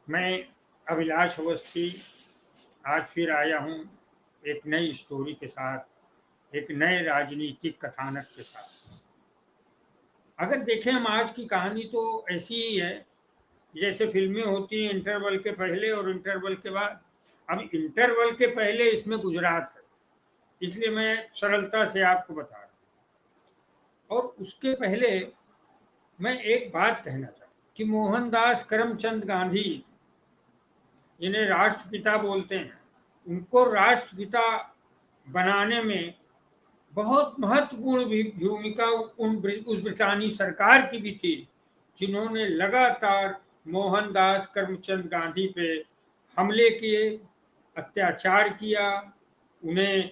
मैं अभिलाष अवस्थी आज फिर आया हूँ एक नई स्टोरी के साथ, एक नए राजनीतिक कथानक के साथ। अगर देखें हम आज की कहानी तो ऐसी ही है जैसे फिल्में होती हैं, इंटरवल के पहले और इंटरवल के बाद। अब इंटरवल के पहले इसमें गुजरात है, इसलिए मैं सरलता से आपको बता रहा हूँ। और उसके पहले मैं एक बात कहना चाहता हूँ कि मोहनदास करमचंद गांधी, जिन्हें राष्ट्रपिता बोलते हैं, उनको राष्ट्रपिता बनाने में बहुत महत्वपूर्ण भूमिका उस ब्रितानी सरकार की भी थी, जिन्होंने लगातार मोहनदास करमचंद गांधी पे हमले किए, अत्याचार किया। उन्हें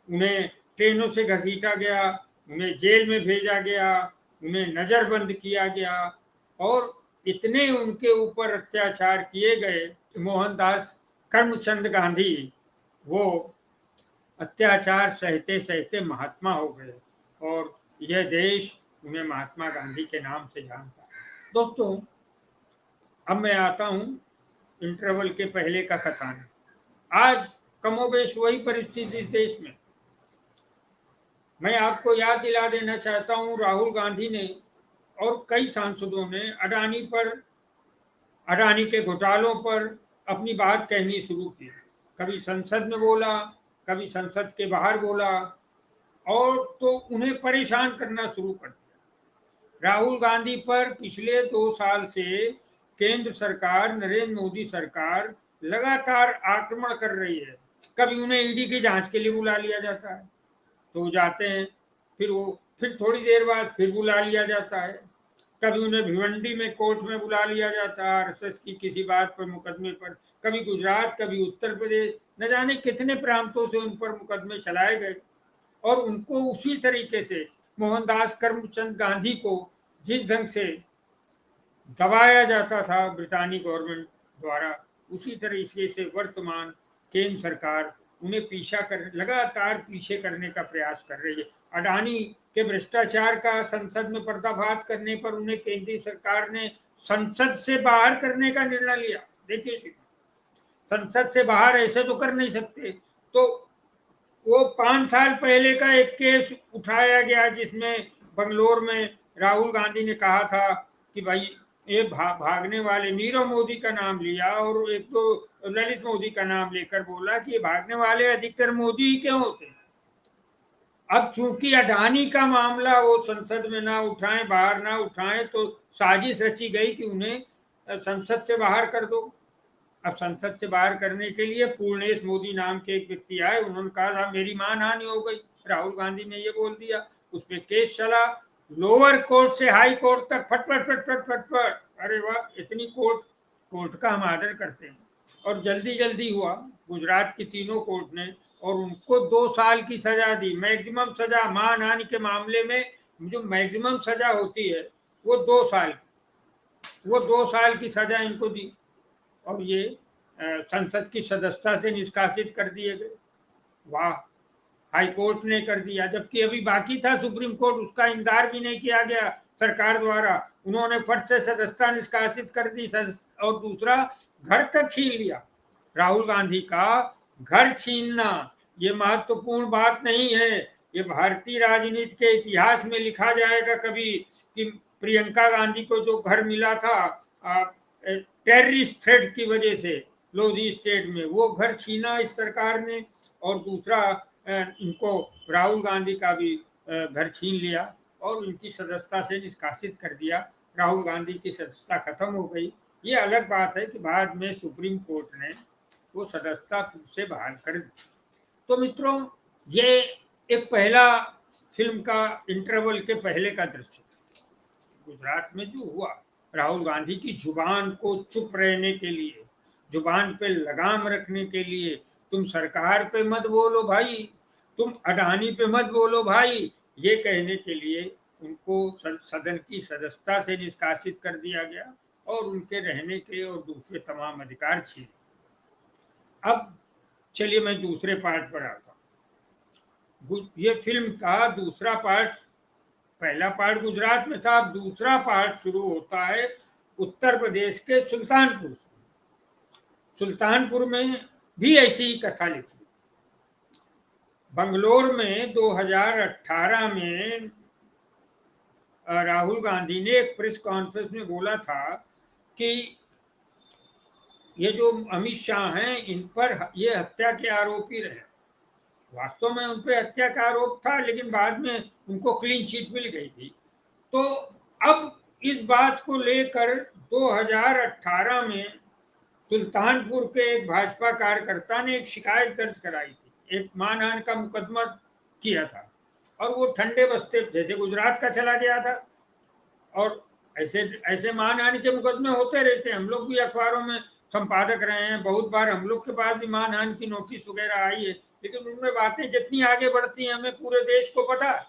उन्हें ट्रेनों से घसीटा गया, उन्हें जेल में भेजा गया, उन्हें नजरबंद किया गया और इतने उनके ऊपर अत्याचार किए गए कि मोहनदास करमचंद गांधी वो अत्याचार सहते सहते महात्मा हो गए और यह देश उन्हें महात्मा गांधी के नाम से जानता है। दोस्तों, अब मैं आता हूं इंटरवल के पहले का कथानक। आज कमोबेश वही परिस्थिति इस देश में। मैं आपको याद दिला देना चाहता हूं, राहुल गांधी ने और कई सांसदों ने अडानी के घोटालों पर अपनी बात कहनी शुरू की। कभी संसद में बोला, कभी संसद के बाहर बोला और तो उन्हें परेशान करना शुरू कर दिया। राहुल गांधी पर पिछले 2 साल से केंद्र सरकार, नरेंद्र मोदी सरकार लगातार आक्रमण कर रही है। कभी उन्हें ईडी की जांच के लिए बुला लिया जाता है तो वो जाते हैं, फिर थोड़ी देर बाद फिर बुला लिया जाता है। कभी उन्हें भिवंडी में कोर्ट में बुला लिया जाता है आरएसएस की किसी बात पर, मुकदमे पर। कभी गुजरात, कभी उत्तर प्रदेश, न जाने कितने प्रांतों से उन पर मुकदमे चलाए गए और उनको उसी तरीके से मोहनदास करमचंद गांधी को जिस ढंग से दबाया जाता था ब्रितानी गवर्नमेंट द्वारा, उसी तरीके से वर्तमान केंद्र सरकार उन्हें लगातार पीछे करने का प्रयास कर रही है। अडानी के भ्रष्टाचार का संसद में पर्दाफाश करने पर उन्हें केंद्रीय सरकार ने संसद से बाहर करने का निर्णय लिया। देखिए, संसद से बाहर ऐसे तो कर नहीं सकते, तो वो 5 साल पहले का एक केस उठाया गया जिसमें बंगलोर में राहुल गांधी ने कहा था कि भाई ये भागने वाले, नीरव मोदी का नाम लिया और एक तो ललित मोदी का नाम लेकर बोला कि ये भागने वाले अधिकतर मोदी ही क्यों होते हैं। अब चूंकि अडानी का मामला वो संसद में ना उठाएं, बाहर ना उठाएं, तो साजिश रची गई कि उन्हें संसद से बाहर कर दो। अब संसद से बाहर करने के लिए पूर्णेश मोदी नाम के एक व्यक्ति आए, उन्होंने कहा था मेरी मानहानि हो गई। राहुल गांधी ने ये बोल दिया, उस पर केस चला, लोअर कोर्ट से हाई कोर्ट तक, फटफट फटफट फटफट। अरे वाह, इतनी कोर्ट का हम आदर करते हैं। और जल्दी जल्दी हुआ। गुजरात की तीनों कोर्ट ने और उनको 2 साल की सजा दी, मैक्सिमम सजा। मानहानि के मामले में जो मैक्सिमम सजा होती है वो 2 साल, वो 2 साल की सजा इनको दी और ये संसद की सदस्यता से निष्कासित कर दिए गए। वाह, हाई कोर्ट ने कर दिया, जबकि अभी बाकी था सुप्रीम कोर्ट, उसका इंतजार भी नहीं किया गया सरकार द्वारा। उन्होंने फट से सदस्यता निष्कासित कर दी और दूसरा, घर तक छीन लिया। राहुल गांधी का घर छीनना ये महत्वपूर्ण बात नहीं है। ये भारतीय राजनीति के इतिहास में लिखा जाएगा कभी कि प्रियंका गांधी को जो घर मिला था टेररिस्ट थ्रेट की वजह से लोधी स्टेट में, वो घर छीना इस सरकार ने। और दूसरा, इनको राहुल गांधी का भी घर छीन लिया और इनकी सदस्यता से निष्कासित कर दिया। राहुल गांधी की सदस्यता खत्म हो गई। ये अलग बात है कि बाद में सुप्रीम कोर्ट ने वो सदस्यता फिर से बहाल कर दी। तो मित्रों, ये एक पहला फिल्म का इंटरवल के पहले का दृश्य। गुजरात में जो हुआ, राहुल गांधी की जुबान को चुप रहने के लिए, जुबान पे लगाम रखने के लिए, तुम सरकार पे मत बोलो भाई, तुम अडानी पे मत बोलो भाई, ये कहने के लिए उनको सदन की सदस्यता से निष्कासित कर दिया गया और उनके रहने के और दूसरे तमाम अधिकार छीने। अब चलिए मैं दूसरे पार्ट पर आता हूँ। ये फिल्म का दूसरा पार्ट, पहला पार्ट गुजरात में था, अब दूसरा पार्ट शुरू होता है उत्तर प्रदेश के सुल्तानपुर से। सुल्तानपुर में भी ऐसी ही कथा लिखी। बंगलोर में 2018 में राहुल गांधी ने एक प्रेस कॉन्फ्रेंस में बोला था कि ये जो अमित शाह हैं इन पर ये हत्या के आरोपी रहे। वास्तव में उन पर हत्या का आरोप था, लेकिन बाद में उनको क्लीन चिट मिल गई थी। तो अब इस बात को लेकर 2018 में सुल्तानपुर के एक भाजपा कार्यकर्ता ने एक शिकायत दर्ज कराई थी, एक मानहानि का मुकदमा किया था, और वो ठंडे बस्ते जैसे गुजरात का चला गया था। और ऐसे ऐसे मानहानि के मुकदमे होते रहते हैं। हम लोग भी अखबारों में संपादक रहे हैं, बहुत बार हम लोग के पास भी मानहानि की नोटिस वगैरह आई है, लेकिन उनमें बातें जितनी आगे बढ़ती हैं हमें पूरे देश को पता है।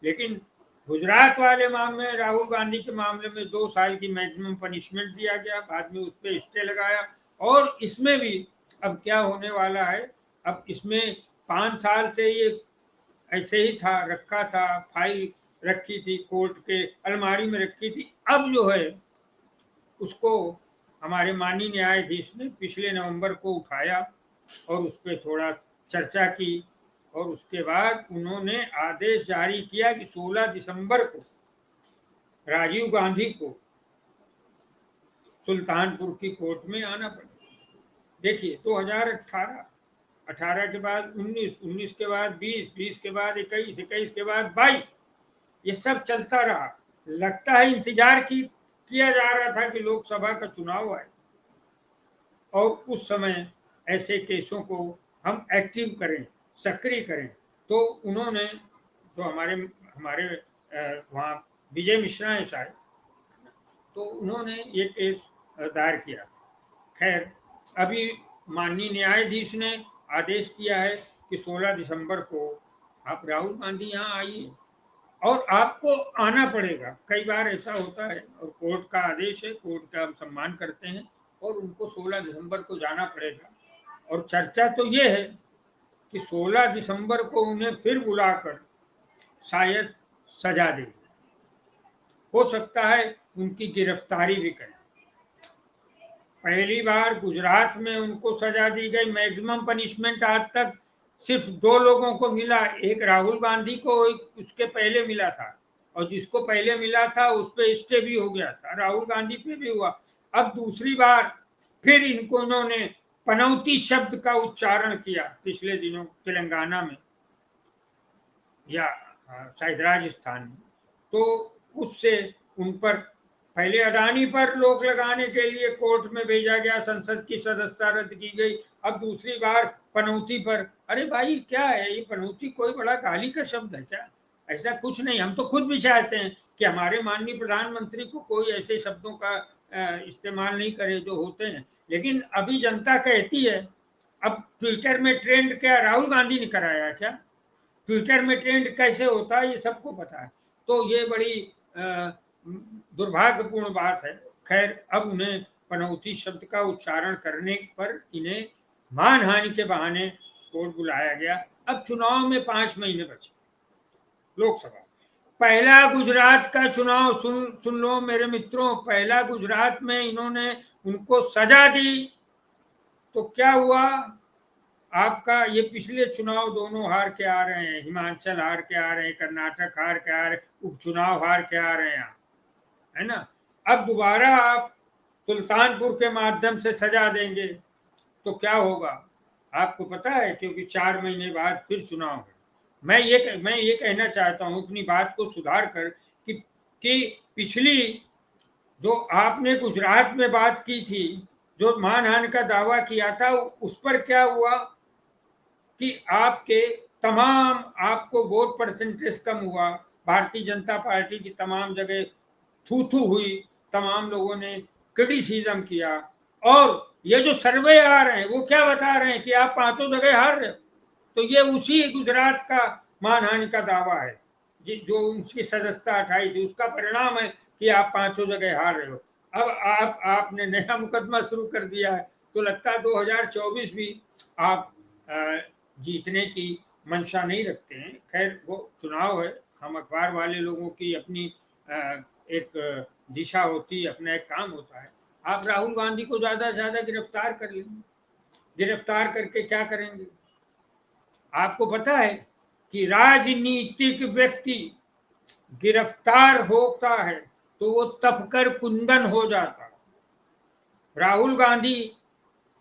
लेकिन गुजरात वाले मामले में, राहुल गांधी के मामले में 2 साल की मैक्सिमम पनिशमेंट दिया गया, बाद में उस पर स्टे लगाया। और इसमें भी अब क्या होने वाला है, अब इसमें 5 साल से ये ऐसे ही था, रखा था, फाइल रखी थी कोर्ट के अलमारी में रखी थी। अब जो है उसको हमारे माननीय न्यायाधीश ने पिछले नवंबर को उठाया और उस पर थोड़ा चर्चा की, और उसके बाद उन्होंने आदेश जारी किया कि 16 दिसंबर को राजीव गांधी को सुल्तानपुर की कोर्ट में आना पड़ेगा। देखिए 2018, 18 के बाद 19, 19 के बाद 20, 20 के बाद 21, 21 के बाद 22, ये सब चलता रहा। लगता है इंतजार किया जा रहा था कि लोकसभा का चुनाव आए और उस समय ऐसे केसों को हम एक्टिव करें, सक्रिय करें। तो उन्होंने जो हमारे हमारे वहाँ विजय मिश्रा है शायद, तो उन्होंने ये केस दायर किया। खैर अभी माननीय न्यायाधीश ने आदेश किया है कि 16 दिसंबर को आप राहुल गांधी यहाँ आइए, और आपको आना पड़ेगा। कई बार ऐसा होता है, और कोर्ट का आदेश है, कोर्ट का हम सम्मान करते हैं, और उनको 16 दिसंबर को जाना पड़ेगा। और चर्चा तो ये है कि 16 दिसंबर को उन्हें फिर बुलाकर शायद सजा दे, हो सकता है उनकी गिरफ्तारी भी करें। पहली बार गुजरात में उनको सजा दी गई, मैक्सिमम पनिशमेंट आज तक सिर्फ 2 लोगों को मिला। एक राहुल गांधी को उसके पहले मिला था, और जिसको पहले मिला था उस पर स्टे भी हो गया था, राहुल गांधी पे भी हुआ। अब दूसरी बार फिर इनको इन्होंने पनौती शब्द का उच्चारण किया पिछले दिनों तेलंगाना में या शायद राजस्थान में। तो उससे उन पर पहले अडानी पर रोक लगाने के लिए कोर्ट में भेजा गया, संसद की सदस्यता रद्द की गई। अब दूसरी बार पनौती पर। अरे भाई क्या है ये पनौती, कोई बड़ा गाली का शब्द है क्या? ऐसा कुछ नहीं। हम तो खुद भी चाहते हैं कि हमारे माननीय प्रधानमंत्री को कोई ऐसे शब्दों का इस्तेमाल नहीं करे जो होते हैं, लेकिन अभी जनता कहती है। अब ट्विटर में ट्रेंड क्या राहुल गांधी ने कराया क्या? ट्विटर में ट्रेंड कैसे होता है ये सबको पता है। तो ये बड़ी दुर्भाग्यपूर्ण बात है। खैर अब उन्हें पनौती शब्द का उच्चारण करने पर इन्हें मानहानि के बहाने कोर्ट बुलाया गया। अब चुनाव में 5 महीने बचे, लोकसभा। पहला गुजरात का चुनाव सुन लो मेरे मित्रों, पहला गुजरात में इन्होंने उनको सजा दी तो क्या हुआ? आपका ये पिछले चुनाव दोनों हार के आ रहे हैं, हिमाचल हार के आ रहे हैं, कर्नाटक हार के आ रहे हैं, उपचुनाव हार के आ रहे हैं, है ना। अब दोबारा आप सुल्तानपुर के माध्यम से सजा देंगे तो क्या होगा आपको पता है, क्योंकि 4 महीने बाद फिर चुनाव है। मैं ये कहना चाहता हूं अपनी बात को सुधार कर कि पिछली जो आपने गुजरात में बात की थी, जो मानहानि का दावा किया था, उस पर क्या हुआ कि आपको वोट परसेंटेज कम हुआ। भारतीय जनता पार्टी की तमाम जगह थू थू हुई, तमाम लोगों ने क्रिटिसिज्म किया। और ये जो सर्वे आ रहे हैं वो क्या बता रहे हैं कि आप 5 जगह हार रहे हो। तो ये उसी गुजरात का मानहानि का दावा है, जो उसकी सदस्यता हटाई थी, उसका परिणाम है कि आप 5 जगह हार रहे हो। अब आपने नया मुकदमा शुरू कर दिया है, तो लगता है 2024 भी आप जीतने की मंशा नहीं रखते हैं। खैर वो चुनाव है, हम अखबार वाले लोगों की अपनी एक दिशा होती है, अपना एक काम होता है। आप राहुल गांधी को ज्यादा से ज्यादा गिरफ्तार कर लेंगे, गिरफ्तार करके क्या करेंगे? आपको पता है कि राजनीतिक व्यक्ति गिरफ्तार होता है तो वो तपकर कुंदन हो जाता है। राहुल गांधी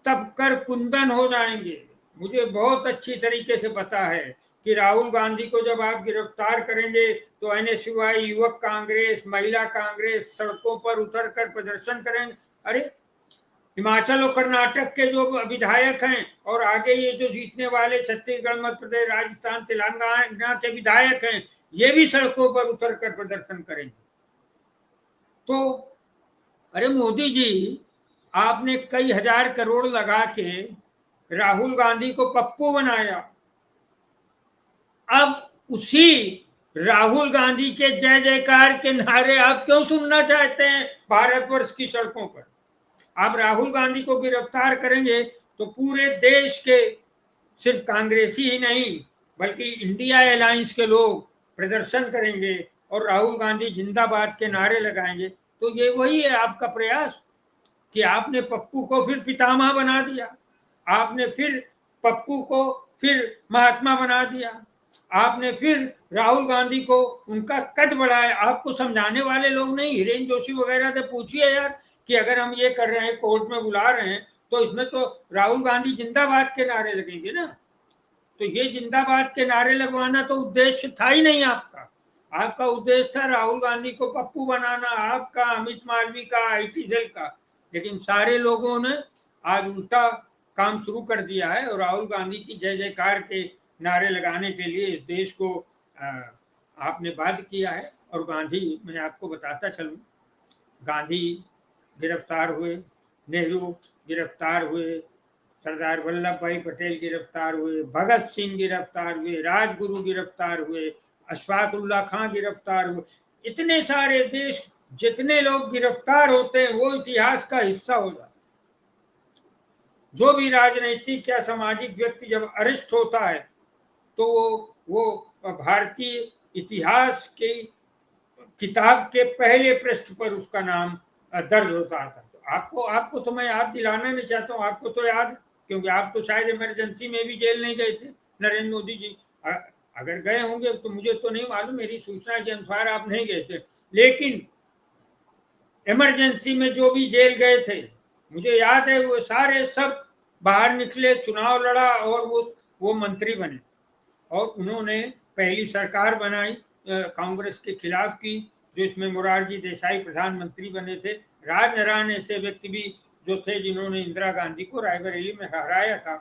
तपकर कुंदन हो जाएंगे। मुझे बहुत अच्छी तरीके से पता है कि राहुल गांधी को जब आप गिरफ्तार करेंगे तो एनएसयूआई, युवक कांग्रेस, महिला कांग्रेस सड़कों पर उतरकर प्रदर्शन करेंगे। अरे हिमाचल और कर्नाटक के जो विधायक हैं और आगे ये जो जीतने वाले छत्तीसगढ़, मध्य प्रदेश, राजस्थान, तेलंगाना के विधायक हैं, ये भी सड़कों पर उतरकर प्रदर्शन करेंगे। तो अरे मोदी जी, आपने कई हजार करोड़ लगा के राहुल गांधी को पप्पू बनाया। अब उसी राहुल गांधी के जय जयकार के नारे आप क्यों सुनना चाहते हैं भारतवर्ष की सड़कों पर? आप राहुल गांधी को गिरफ्तार करेंगे तो पूरे देश के सिर्फ कांग्रेसी ही नहीं बल्कि इंडिया अलायंस के लोग प्रदर्शन करेंगे और राहुल गांधी जिंदाबाद के नारे लगाएंगे। तो ये वही है आपका प्रयास कि आपने पप्पू को फिर पितामह बना दिया, आपने फिर पप्पू को फिर महात्मा बना दिया, आपने फिर राहुल गांधी को उनका कद बढ़ाया। आपको समझाने वाले लोग नहीं, हिरेन जोशी वगैरह से पूछिए यार कि अगर हम ये कर रहे हैं, कोर्ट में बुला रहे हैं, तो इसमें तो राहुल गांधी जिंदाबाद के नारे लगेंगे ना। तो ये जिंदाबाद के नारे लगवाना तो उद्देश्य था ही नहीं आपका। आपका उद्देश्य था राहुल गांधी को पप्पू बनाना, आपका, अमित मालवीय का, आईटी सेल का। लेकिन सारे लोगों ने आज उल्टा काम शुरू कर दिया है और राहुल गांधी की जय जयकार के नारे लगाने के लिए इस देश को आपने बाध्य किया है। और गांधी, मैं आपको बताता चलूं, गांधी गिरफ्तार हुए, नेहरू गिरफ्तार हुए, सरदार वल्लभ भाई पटेल गिरफ्तार हुए, भगत सिंह गिरफ्तार हुए, राजगुरु गिरफ्तार हुए, अशफाक उल्ला खां गिरफ्तार हुए। इतने सारे देश, जितने लोग गिरफ्तार होते हैं वो इतिहास का हिस्सा हो जाता है। जो भी राजनीतिक या सामाजिक व्यक्ति जब अरेस्ट होता है तो वो भारतीय इतिहास की किताब के पहले पृष्ठ पर उसका नाम दर्ज होता था। तो आपको तो मैं याद दिलाना नहीं चाहता हूँ, आपको तो याद, क्योंकि आप तो शायद इमरजेंसी में भी जेल नहीं गए थे नरेंद्र मोदी जी। अगर गए होंगे तो मुझे तो नहीं मालूम, मेरी सूचना के अनुसार आप नहीं गए थे। लेकिन इमरजेंसी में जो भी जेल गए थे, मुझे याद है वो सारे सब बाहर निकले, चुनाव लड़ा और वो मंत्री बने और उन्होंने पहली सरकार बनाई कांग्रेस के खिलाफ की, जो इसमें मोरारजी देसाई प्रधानमंत्री बने थे। राजनारायण ऐसे व्यक्ति भी जो थे जिन्होंने इंदिरा गांधी को रायबरेली में हराया था।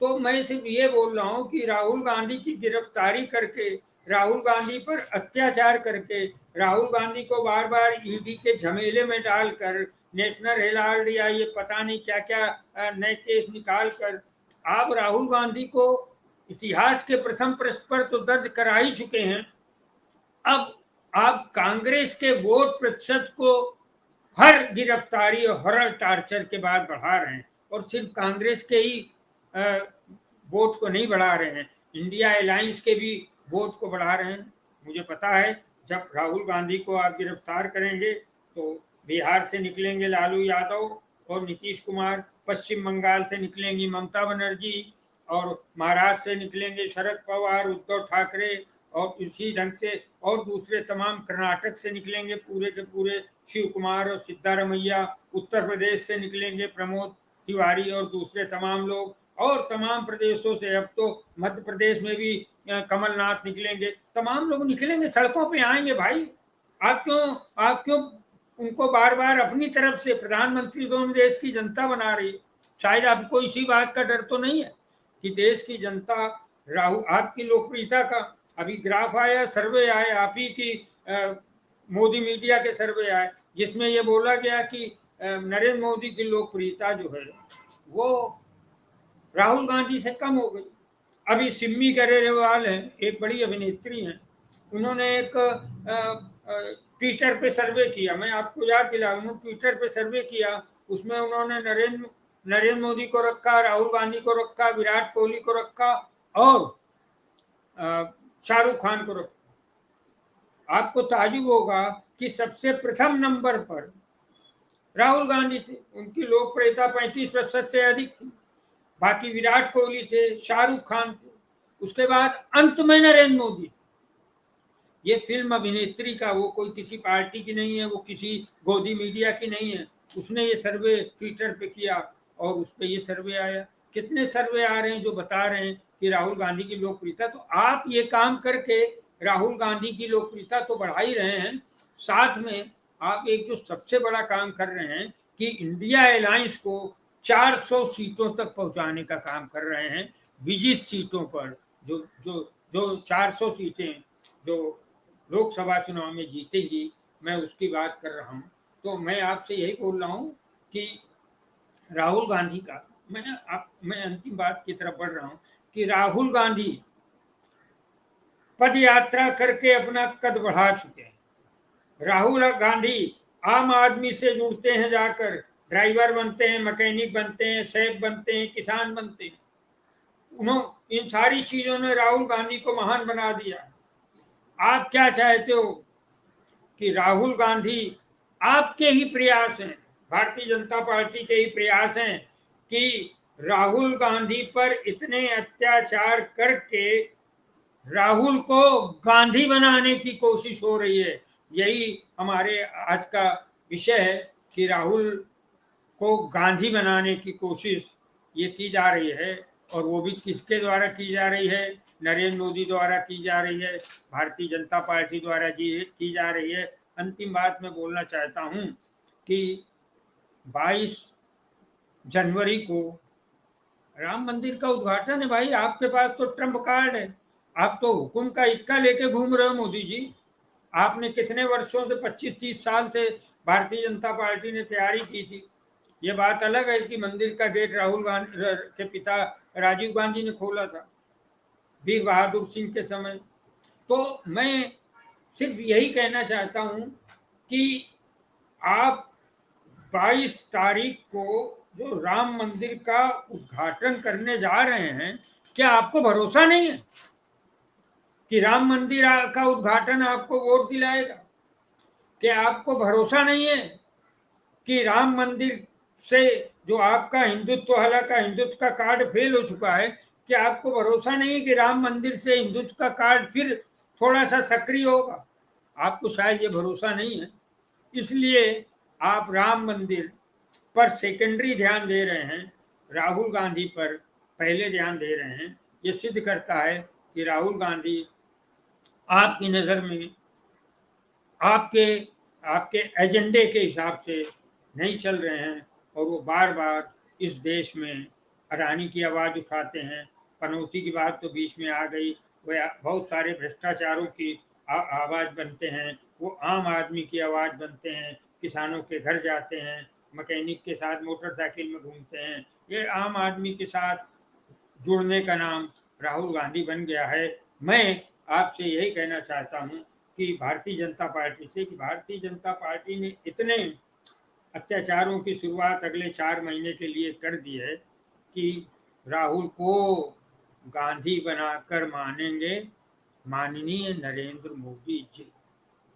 तो मैं सिर्फ ये बोल रहा हूँ कि राहुल गांधी की गिरफ्तारी करके, राहुल गांधी पर अत्याचार करके, राहुल गांधी को बार बार ईडी के झमेले में डालकर, नेशनल हेराल्ड या ये पता नहीं क्या क्या नए केस निकाल कर आप राहुल गांधी को इतिहास के प्रथम पृष्ठ पर तो दर्ज करा ही चुके हैं। अब आप कांग्रेस के वोट प्रतिशत को हर गिरफ्तारी और हर टार्चर के बाद बढ़ा रहे हैं और सिर्फ कांग्रेस के ही वोट को नहीं बढ़ा रहे हैं, इंडिया अलायंस के भी वोट को बढ़ा रहे हैं। मुझे पता है जब राहुल गांधी को आप गिरफ्तार करेंगे तो बिहार से निकलेंगे लालू यादव और नीतीश कुमार, पश्चिम बंगाल से निकलेंगी ममता बनर्जी और महाराष्ट्र से निकलेंगे शरद पवार, उद्धव ठाकरे और इसी ढंग से और दूसरे तमाम, कर्नाटक से निकलेंगे पूरे के पूरे शिव कुमार और सिद्धारमैया, उत्तर प्रदेश से निकलेंगे प्रमोद तिवारी और दूसरे तमाम लोग, और तमाम प्रदेशों से, अब तो मध्य प्रदेश में भी कमलनाथ निकलेंगे, तमाम लोग निकलेंगे, सड़कों पे आएंगे भाई। आप क्यों उनको बार बार अपनी तरफ से प्रधानमंत्री दोनों देश की जनता बना रही है? शायद आपको इसी बात का डर तो नहीं है कि देश की जनता राहुल, आपकी लोकप्रियता का अभी ग्राफ आया, सर्वे आए आप ही की, मोदी मीडिया के सर्वे आए, जिसमें ये बोला गया कि नरेंद्र मोदी की लोकप्रियता जो है वो राहुल गांधी से कम हो गई। अभी सिम्मी गरेवाल हैं, एक बड़ी अभिनेत्री हैं, उन्होंने एक ट्विटर पे सर्वे किया, मैं आपको याद दिला, उन्होंने ट्विटर पे सर्वे किया, उसमें उन्होंने नरेंद्र मोदी को रखा, राहुल गांधी को रखा, विराट कोहली को रखा और शाहरुख खान को रखा। आपको ताजुब होगा कि सबसे प्रथम नंबर पर राहुल गांधी थे, उनकी लोकप्रियता 35% से अधिक थी। बाकी विराट कोहली थे, शाहरुख खान थे, उसके बाद अंत में नरेंद्र मोदी। ये फिल्म अभिनेत्री का, वो कोई किसी पार्टी की नहीं है, वो किसी गोदी मीडिया की नहीं है। उसने ये सर्वे ट्विटर पे किया और उस पर ये सर्वे आया। कितने सर्वे आ रहे हैं जो बता रहे हैं कि राहुल गांधी की लोकप्रियता, तो आप ये काम करके राहुल गांधी की लोकप्रियता तो बढ़ा ही रहे हैं, साथ में आप एक जो सबसे बड़ा काम कर रहे हैं कि इंडिया अलायंस को 400 सीटों तक पहुंचाने का काम कर रहे हैं, विजित सीटों पर। जो जो जो 400 सीटें जो लोकसभा चुनाव में जीतेगी, मैं उसकी बात कर रहा हूं। तो मैं आपसे यही बोल रहा हूं कि राहुल गांधी का, मैं अंतिम बात की तरफ बढ़ रहा हूं कि राहुल गांधी पद यात्रा करके अपना कद बढ़ा चुके हैं। राहुल गांधी आम आदमी से जुड़ते हैं, जाकर ड्राइवर बनते हैं, मैकेनिक बनते हैं, शेफ बनते हैं, किसान बनते हैं। उन्होंने इन सारी चीजों ने राहुल गांधी को महान बना दिया। आप क्या चाहते हो कि राहुल गांधी, आपके ही प्रयास हैं, भारतीय जनता पार्टी के ही प्रयास हैं कि राहुल गांधी पर इतने अत्याचार करके राहुल को गांधी बनाने की कोशिश हो रही है। यही हमारे आज का विषय है कि राहुल को गांधी बनाने की कोशिश ये की जा रही है, और वो भी किसके द्वारा की जा रही है? नरेंद्र मोदी द्वारा की जा रही है, भारतीय जनता पार्टी द्वारा की जा रही है। अंतिम बात मैं बोलना चाहता हूं कि 22 जनवरी को राम मंदिर का उद्घाटन है। भाई, आपके पास तो ट्रम्प कार्ड है, आप तो हुकुम का इक्का लेके घूम रहे हो मोदी जी। आपने कितने वर्षों से, 25-30 साल से भारतीय जनता पार्टी ने तैयारी की थी। ये बात अलग है कि मंदिर का गेट राहुल गांधी के पिता राजीव गांधी ने खोला था, वीर बहादुर सिंह के समय। तो मैं सिर्फ यही कहना चाहता हूं कि आप 22 तारीख को जो राम मंदिर का उद्घाटन करने जा रहे हैं, क्या आपको भरोसा नहीं है कि राम मंदिर का उद्घाटन आपको वोट दिलाएगा? क्या आपको भरोसा नहीं है कि राम मंदिर से जो आपका हिंदुत्व, हालांकि हिंदुत्व का कार्ड फेल हो चुका है, क्या आपको भरोसा नहीं है कि राम मंदिर से हिंदुत्व का कार्ड फिर थोड़ा सा सक्रिय होगा? आपको शायद ये भरोसा नहीं है, इसलिए आप राम मंदिर पर सेकेंडरी ध्यान दे रहे हैं, राहुल गांधी पर पहले ध्यान दे रहे हैं। ये सिद्ध करता है कि राहुल गांधी आपकी नज़र में आपके आपके एजेंडे के हिसाब से नहीं चल रहे हैं, और वो बार बार इस देश में अडानी की आवाज़ उठाते हैं। पनौती की बात तो बीच में आ गई, वह बहुत सारे भ्रष्टाचारों की आवाज़ बनते हैं, वो आम आदमी की आवाज़ बनते हैं, किसानों के घर जाते हैं, मैकेनिक के साथ मोटरसाइकिल में घूमते हैं। ये आम आदमी के साथ जुड़ने का नाम राहुल गांधी बन गया है। मैं आपसे यही कहना चाहता हूं कि भारतीय जनता पार्टी से, कि भारतीय जनता पार्टी ने इतने अत्याचारों की शुरुआत अगले 4 महीने के लिए कर दी है कि राहुल को गांधी बनाकर मानेंगे माननीय नरेंद्र मोदी जी।